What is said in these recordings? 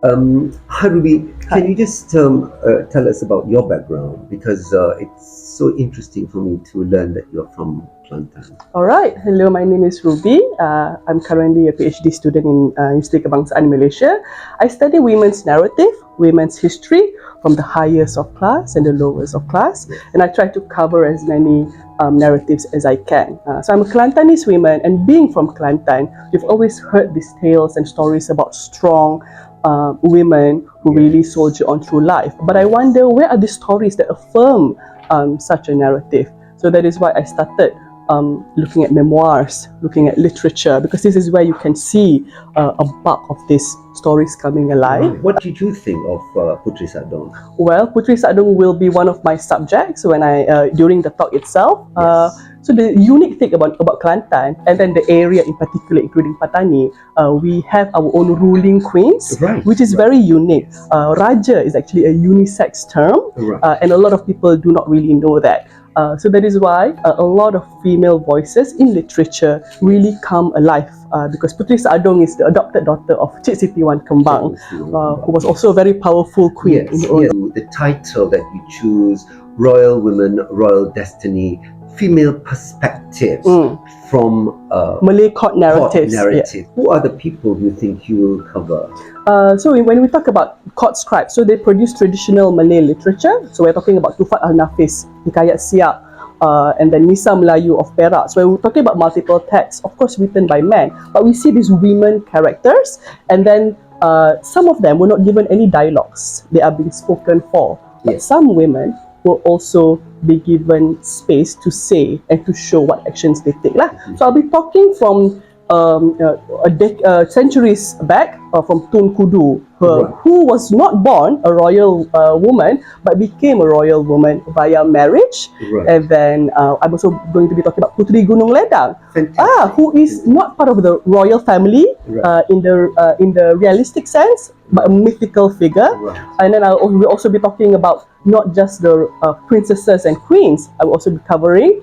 Hi Ruby, can you just tell us about your background, because it's so interesting for me to learn that you're from Kelantan. All right. Hello, my name is Ruby. I'm currently a PhD student in Universiti Kebangsaan Malaysia. I study women's narrative, women's history from the highest of class and the lowest of class, and I try to cover as many narratives as I can. So I'm a Kelantanese woman, and being from Kelantan, you've always heard these tales and stories about strong women who really soldier on through life. But I wonder, where are the stories that affirm such a narrative? So that is why I started looking at memoirs, looking at literature, because this is where you can see a bulk of these stories coming alive. What did you think of Puteri Sadong? Well, Puteri Sadong will be one of my subjects when during the talk itself. So the unique thing about Kelantan, and then the area in particular, including Patani, we have our own ruling queens, which is very unique. Raja is actually a unisex term, and a lot of people do not really know that. So that is why a lot of female voices in literature really come alive, because Puteri Sadong is the adopted daughter of Cik Siti Wan Kembang, who was also a very powerful queen. The title that you choose, Royal Women, Royal Destiny, female perspective from Malay court narratives. Who are the people you think you will cover? So when we talk about court scribes, so they produce traditional Malay literature. So we're talking about Tuhfat Al-Nafis, Hikayat Siak, and then Nisa Melayu of Perak. So we're talking about multiple texts, of course written by men, but we see these women characters, and then some of them were not given any dialogues. They are being spoken for. But some women will also be given space to say and to show what actions they take. So I'll be talking from centuries back, from Tun Kudu, who was not born a royal woman, but became a royal woman via marriage. And then I'm also going to be talking about Puteri Gunung Ledang, who is not part of the royal family in the realistic sense, but a mythical figure. And then we'll also be talking about not just the princesses and queens. I will also be covering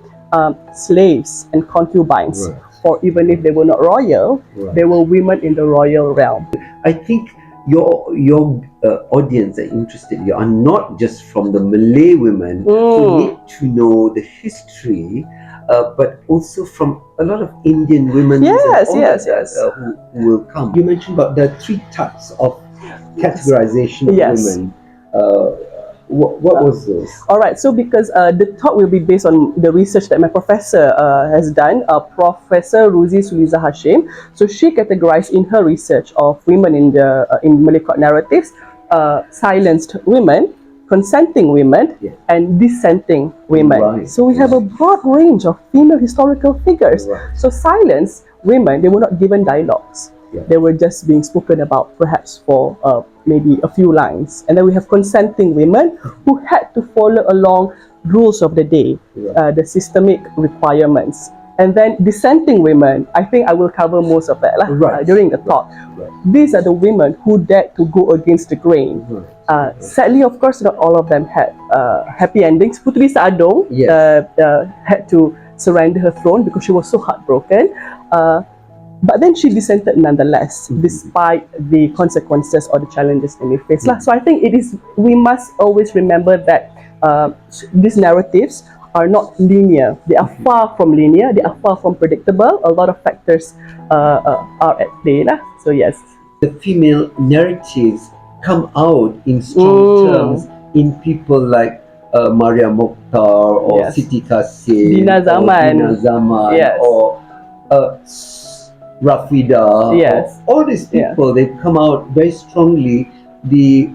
slaves and concubines. For even if they were not royal, they were women in the royal realm. I think your audience are interested. You are not just from the Malay women who need to know the history, but also from a lot of Indian women who will come. You mentioned about the 3 types of categorization of women. What was those? Alright, so because the talk will be based on the research that my professor has done, Professor Ruzi Suliza Hashim. So she categorized in her research of women in Malay court narratives, silenced women, consenting women, and dissenting women. So we have a broad range of female historical figures. So silenced women, they were not given dialogues. They were just being spoken about, perhaps for maybe a few lines. And then we have consenting women who had to follow along rules of the day, the systemic requirements. And then dissenting women, I think I will cover most of that during the talk. These are the women who dared to go against the grain. Sadly, of course, not all of them had happy endings. Puteri Sadong had to surrender her throne because she was so heartbroken. But then she dissented nonetheless, despite the consequences or the challenges they may face. So I think we must always remember that these narratives are not linear. They are far from linear. They are far from predictable. A lot of factors are at play. So yes. The female narratives come out in strong terms in people like Maria Mokhtar or Siti Kasih, Dina Zaman, or Rafida, all these people, they come out very strongly. The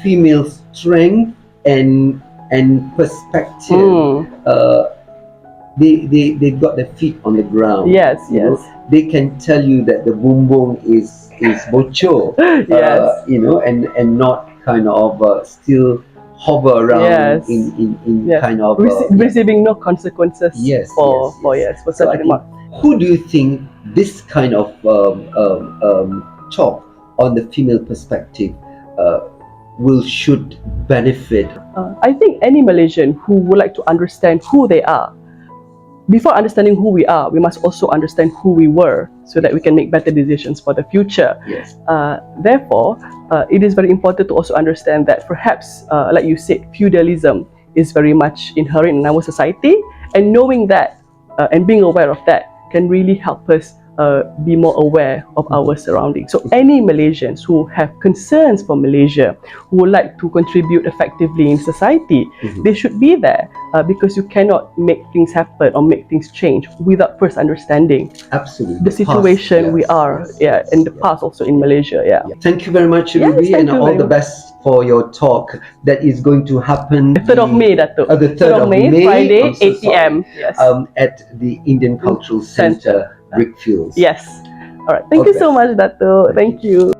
female strength and perspective. They got their feet on the ground. They can tell you that the bumbung is bocho, and not kind of still hover around in kind of receiving no consequences for such remark. Who do you think this kind of talk on the female perspective should benefit? I think any Malaysian who would like to understand who they are, before understanding who we are, we must also understand who we were so that we can make better decisions for the future. Yes. Therefore, it is very important to also understand that perhaps, like you said, feudalism is very much inherent in our society, and knowing that and being aware of that can really help us be more aware of our surroundings. So any Malaysians who have concerns for Malaysia, who would like to contribute effectively in society, they should be there, because you cannot make things happen or make things change without first understanding Absolutely. the situation we are in the past, also in Malaysia. Thank you very much, Yes, Ruby, thank and you all very the much. best for your talk that is going to happen The 3rd of May, Datuk. the 3rd of May, Friday, I'm so 8 p.m. sorry, Yes. at the Indian Cultural Centre, Brickfields. Yes. All right. Thank you so much, Datuk. Thank you.